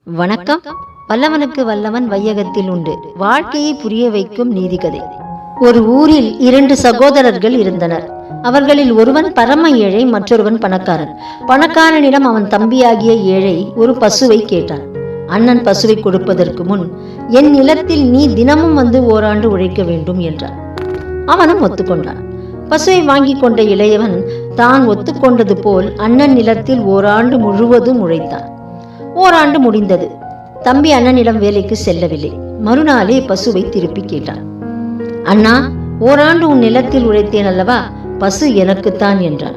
வணக்கம். வல்லவனுக்கு வல்லவன் வையகத்தில் உண்டு. வாழ்க்கையை புரிய வைக்கும் நீதிகதை. ஒரு ஊரில் 2 சகோதரர்கள் இருந்தனர். அவர்களில் ஒருவன் பரம ஏழை, மற்றொருவன் பணக்காரன். பணக்காரனிடம் அவன் தம்பியாகிய ஏழை ஒரு பசுவை கேட்டான். அண்ணன் பசுவை கொடுப்பதற்கு முன், என் நிலத்தில் நீ தினமும் வந்து ஓராண்டு உழைக்க வேண்டும் என்றான். அவனும் ஒத்துக்கொண்டான். பசுவை வாங்கி கொண்ட இளையவன் தான் ஒத்துக்கொண்டது போல் அண்ணன் நிலத்தில் ஓராண்டு முழுவதும் உழைத்தான். ஓராண்டு முடிந்தது. தம்பி அண்ணனிடம் வேலைக்கு செல்லவில்லை. மறுநாளே பசுவை திருப்பி கேட்டான். அண்ணா, ஓராண்டு உன் நிலத்தில் உழைத்தேன் அல்லவா, பசு எனக்குத்தான் என்றான்.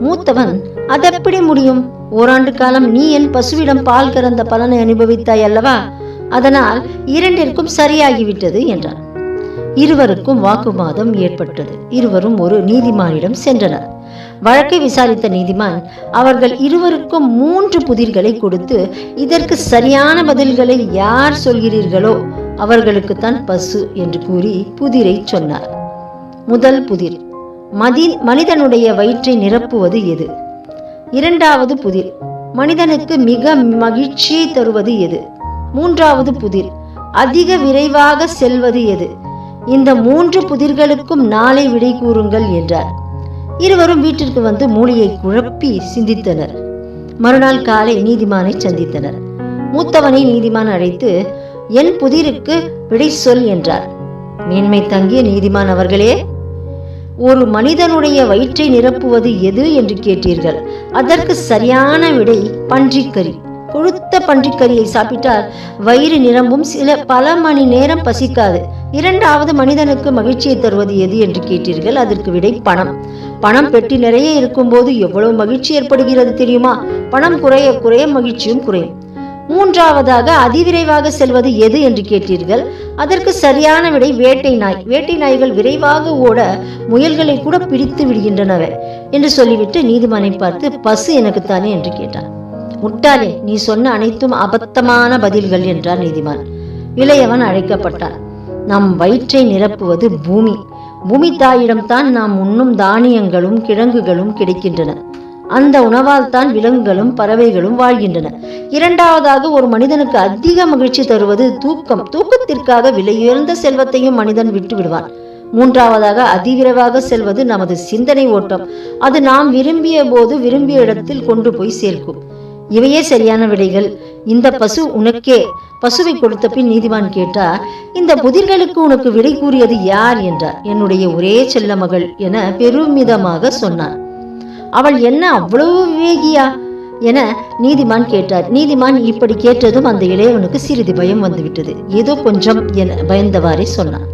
மூத்தவன், அதெப்படி முடியும்? ஓராண்டு காலம் நீ என் பசுவிடம் பால் கறந்த பலனை அனுபவித்தாய் அல்லவா, அதனால் இரண்டிற்கும் சரியாகிவிட்டது என்றான். இருவருக்கும் வாக்குவாதம் ஏற்பட்டது. இருவரும் ஒரு நீதிமானிடம் சென்றனர். வழக்கை விசாரித்த நீதிமான் அவர்கள் இருவருக்கும் 3 புதிர்களை கொடுத்து, இதற்கு சரியான பதில்களை யார் சொல்கிறீர்களோ அவர்களுக்குத்தான் பசு என்று கூறி புதிரை சொன்னார். முதல் புதிர், மனிதனுடைய வயிற்றை நிரப்புவது எது? இரண்டாவது புதிர், மனிதனுக்கு மிக மகிழ்ச்சியை தருவது எது? மூன்றாவது புதிர், அதிக விரைவாக செல்வது எது? இந்த 3 புதிர்களுக்கும் நாளை விடை கூறுங்கள் என்றார். இருவரும் வீட்டிற்கு வந்து மூளையை குழப்பி சிந்தித்தனர். மறுநாள் காலை நீதிமானை சந்தித்தனர். மூத்தவனை நீதிமான் அழைத்து, என் புதிருக்கு விடை சொல் என்றார். மேன்மை தங்கிய நீதிமான் அவர்களே, ஒரு மனிதனுடைய வயிற்றை நிரப்புவது எது என்று கேட்டீர்கள். அதற்கு சரியான விடை பன்றிக்கறி. கொழுத்த பன்றிக்கறியை சாப்பிட்டால் வயிறு நிரம்பும், பல மணி நேரம் பசிக்காது. இரண்டாவது, மனிதனுக்கு மகிழ்ச்சியை தருவது எது என்று கேட்டீர்கள். அதற்கு விடை பணம். பணம் பெட்டி நிறைய இருக்கும் போது எவ்வளவு மகிழ்ச்சி ஏற்படுகிறது தெரியுமா? பணம் குறைய குறைய மகிழ்ச்சியும் குறையும். மூன்றாவதாக, அதிவிரைவாக செல்வது எது என்று கேட்டீர்கள். அதற்கு சரியான விடை வேட்டை நாய். வேட்டை நாய்கள் விரைவாக ஓட முயல்களை கூட பிடித்து விடுகின்றனவே என்று சொல்லிவிட்டு நீதிமானை பார்த்து, பசு எனக்குத்தானே என்று கேட்டார். முட்டாளே, நீ சொன்ன அனைத்தும் அபத்தமான பதில்கள் என்றார் நீதிமான். இளையவன் அழைக்கப்பட்டான். நம் வயிற்றை நிரப்புவது பூமி. பூமி தாயிடம்தான் நாம் உண்ணும் தானியங்களும் கிழங்குகளும் கிடைக்கின்றன. அந்த உணவால் தான் விலங்குகளும் பறவைகளும் வாழ்கின்றன. இரண்டாவதாக, ஒரு மனிதனுக்கு அதிக மகிழ்ச்சி தருவது தூக்கம். தூக்கத்திற்காக விலையுயர்ந்த செல்வத்தையும் மனிதன் விட்டு விடுவான். மூன்றாவதாக, அதிவிரைவாக செல்வது நமது சிந்தனை ஓட்டம். அது நாம் விரும்பிய போது விரும்பிய இடத்தில் கொண்டு போய் சேர்க்கும். இவையே சரியான விடைகள். இந்த பசு உனக்கே. பசுவை கொடுத்த பின் நீதிமான் கேட்டார், இந்த புதிர்களுக்கு உனக்கு விடை கூறியது யார் என்றார். என்னுடைய ஒரே செல்ல மகள் என பெருமிதமாக சொன்னார். அவள் என்ன அவ்வளவு விவேகியா என நீதிமான் கேட்டார். நீதிமான் இப்படி கேட்டதும் அந்த இளையவனுக்கு சிறிது பயம் வந்துவிட்டது. ஏதோ கொஞ்சம் என பயந்தவாறே சொன்னான்.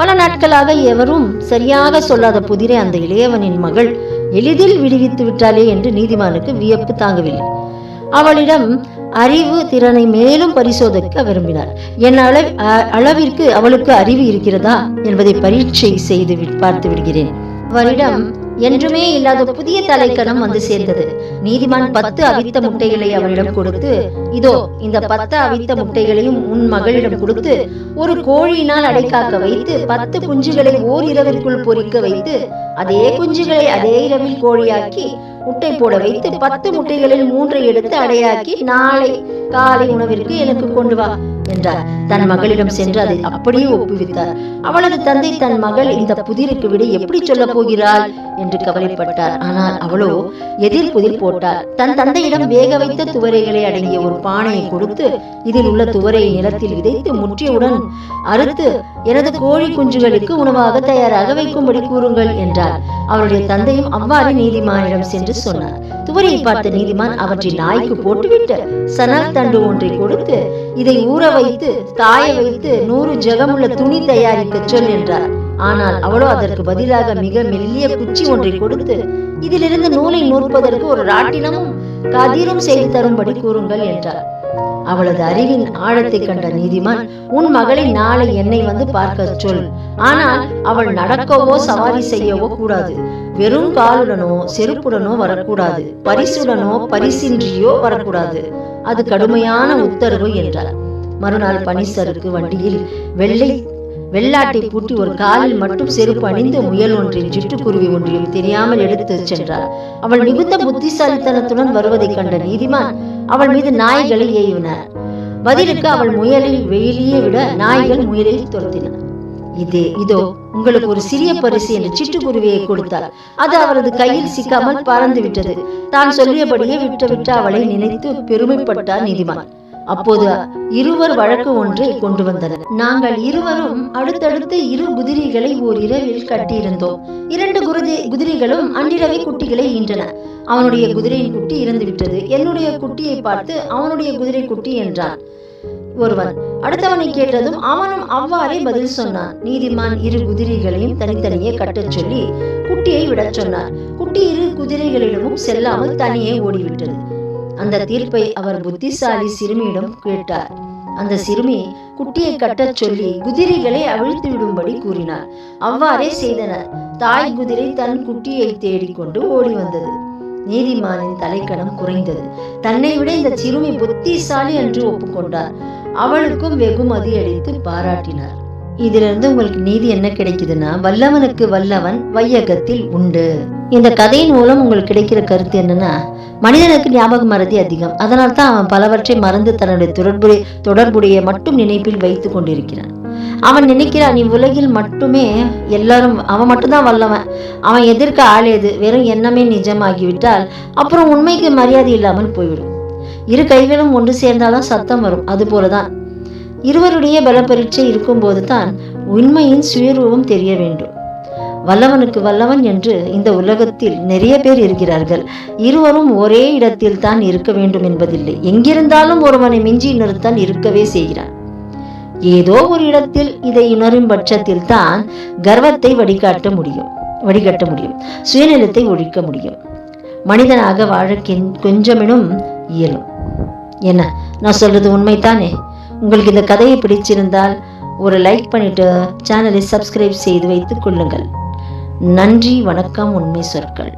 பல நாட்களாக எவரும் சரியாக சொல்லாத புதிரை அந்த இளையவனின் மகள் எளிதில் விடுவித்து விட்டாளே என்று நீதிமானுக்கு வியப்பு தாங்கவில்லை. அவளிடம் அறிவு திறனை மேலும் பரிசோதிக்க விரும்பினார். என் அளவிற்கு அவளுக்கு அறிவு இருக்கிறதா என்பதை பரீட்சை செய்து பார்த்து விடுகிறேன். அவளிடம் என்றுமே இல்லாத புதிய தலைக்கணம் வந்து சேர்ந்தது. நீதிமான் 10 அவித்த முட்டைகளை அவளிடம் கொடுத்து, இதோ இந்த 10 அவித்த முட்டைகளையும் உன் மகளிடம் கொடுத்து ஒரு கோழியினால் அடைக்காக்க வைத்து 10 குஞ்சுகளை ஓரிரவிற்குள் பொறிக்க வைத்து அதே குஞ்சுகளை அதே இரவில் கோழியாக்கி முட்டை போட வைத்து 10 முட்டைகளில் 3 எடுத்து அடையாக்கி நாளை காலை உணவிற்கு எனக்கு கொண்டு வா என்றார். தன் மகளிடம் சென்று அதை அப்படியே ஒப்புவித்தார். அவளது தந்தை தன் மகள் இந்த புதிருக்கு விட எப்படி சொல்ல போகிறாள் என்று கவலைப்பட்டார். ஆனால் அவளோ எதிர் புதிர் போட்டார். தன் தந்தையிடம் வேக வைத்த துவரைகளை அடங்கிய ஒரு பானையை கொடுத்து, இதில் உள்ள துவரையை நிலத்தில் விதைத்து முற்றியவுடன் அறுத்து எனது கோழி குஞ்சுகளுக்கு உணவாக தயாராக வைக்கும்படி கூறுங்கள் என்றார். அவருடைய தந்தையும் அவ்வாறு நீதிமானிடம் சென்று சொன்னார். துவரையை பார்த்த நீதிமான் அவற்றை நாய்க்கு போட்டுவிட்டு சணல் தண்டு ஒன்றை கொடுத்து, இதை ஊற வைத்து காய வைத்து 100 ஜகமுள்ள துணி தயாரிக்க சொல் என்றார். ஆனால் அவளோ அதற்கு பதிலாக மிக மெல்லிய குச்சி ஒன்றை கொடுத்து, இதிலிருந்து நூலை நூற்பதற்கு ஒரு ராட்டினமும் கதிரும் செய்து தரும்படி கூறுங்கள் என்றார். அவளது அறிவின் ஆழத்தை கண்ட நீதிமான், உன் மகளை நாளை என்னை வந்து பார்க்க சொல். ஆனால் அவள் நடக்கவோ சவாரி செய்யவோ கூடாது. வெறும் காலுடனோ செருப்புடனோ வரக்கூடாது. பரிசுடனோ பரிசின்றியோ வரக்கூடாது. அது கடுமையான உத்தரவு என்றார். மறுநாள் பனிசருக்கு வண்டியில் வெள்ளாட்டை பூட்டி ஒரு காலில் மட்டும் செருப்பு அணிந்து முயல் ஒன்றின் சிட்டுக்குருவி ஒன்றையும் தெரியாமல் எடுத்து சென்றார். அவள் மிகுந்த புத்திசாலித்தனத்துடன் வருவதை கண்ட நீதிமான் அவள் மீது நாய்களை ஏவினார். பதிலுக்கு அவள் முயலை வெளியே விட நாய்கள் முயலை துரத்தின. இதோ உங்களுக்கு ஒரு சிறிய பரிசு என்று சிட்டுக்குருவியை கொடுத்தார். அது அவரது கையில் சிக்காமல் பறந்து விட்டது. தான் சொல்லியபடியே விட்டு அவளை நினைத்து பெருமைப்பட்டார் நீதிமான். அப்போது இருவர் வழக்கு ஒன்றை கொண்டு வந்தனர். நாங்கள் இருவரும் அடுத்தடுத்து 2 குதிரைகளை ஓர் இரவில் கட்டியிருந்தோம். 2 குதிரைகளும் அன்றிரவை குட்டிகளை ஈன்றன. அவனுடைய குதிரையின் குட்டி இறந்து விட்டது. என்னுடைய குட்டியை பார்த்து அவனுடைய குதிரை குட்டி என்றான் ஒருவன். அடுத்தவனை கேட்டதும் அவனும் அவ்வாறே பதில் சொன்னான். நீதிமான் 2 குதிரைகளையும் தனித்தனியே கட்டச் சொல்லி குட்டியை விடச் சொன்னார். குட்டி 2 குதிரைகளிடமும் செல்லாமல் தனியே ஓடிவிட்டது. அந்த தீர்ப்பை அவர் புத்திசாலி சிறுமியிடம் கேட்டார். அந்த சிறுமி குட்டியை கட்டச் சொல்லி குதிரைகளை அவிழ்த்து விடும்படி கூறினார். அவ்வாறே செய்தனர். தாய் குதிரை தன் குட்டியை தேடிக்கொண்டு ஓடி வந்தது. நீதிமானின் தலைக்கணம் குறைந்தது. தன்னை விட இந்த சிறுமி புத்திசாலி என்று ஒப்புக்கொண்டார். அவளுக்கும் வெகுமதி அளித்து பாராட்டினார். இதிலிருந்து உங்களுக்கு நீதி என்ன கிடைக்குதுன்னா, வல்லவனுக்கு வல்லவன் வையகத்தில் உண்டு. இந்த கதையின் மூலம் உங்களுக்கு கிடைக்கிற கருத்து என்னன்னா, மனிதனுக்கு ஞாபக மறதி அதிகம். அதனால் தான் அவன் பலவற்றை மறந்து தன்னுடைய தொடர்புடைய மட்டும் நினைப்பில் வைத்துக் கொண்டிருக்கிறான். அவன் நினைக்கிறான் இவ்வுலகில் மட்டுமே எல்லாரும் அவன் மட்டும்தான் வல்லவன், அவன் எதிர்க்க ஆளேது, வெறும் எண்ணமே நிஜமாகிவிட்டால் அப்புறம் உண்மைக்கு மரியாதை இல்லாமல் போய்விடும். 2 கைகளும் ஒன்று சேர்ந்தால்தான் சத்தம் வரும். அது போலதான் இருவருடைய பல பரீட்சை இருக்கும் போது தான் உண்மையின் சுயரூபம் தெரிய வேண்டும். வல்லவனுக்கு வல்லவன் என்று இந்த உலகத்தில் நிறைய பேர் இருக்கிறார்கள். இருவரும் ஒரே இடத்தில் தான் இருக்க வேண்டும் என்பதில்லை. எங்கிருந்தாலும் ஒருவனை மிஞ்சி இன்னொருத்தான் இருக்கவே செய்கிறான். ஏதோ ஒரு இடத்தில் இதை உணரும் பட்சத்தில் தான் கர்வத்தை வடிகட்ட முடியும், சுயநலத்தை ஒழிக்க முடியும். மனிதனாக வாழ கொஞ்சமெனும் இயலும். என்ன நான் சொல்றது உண்மைதானே? உங்களுக்கு இந்த கதையை பிடிச்சிருந்தால் ஒரு லைக் பண்ணிட்டு சேனலை சப்ஸ்கிரைப் செய்து வைத்துக் கொள்ளுங்கள். நன்றி, வணக்கம். உண்மை சொற்கள்.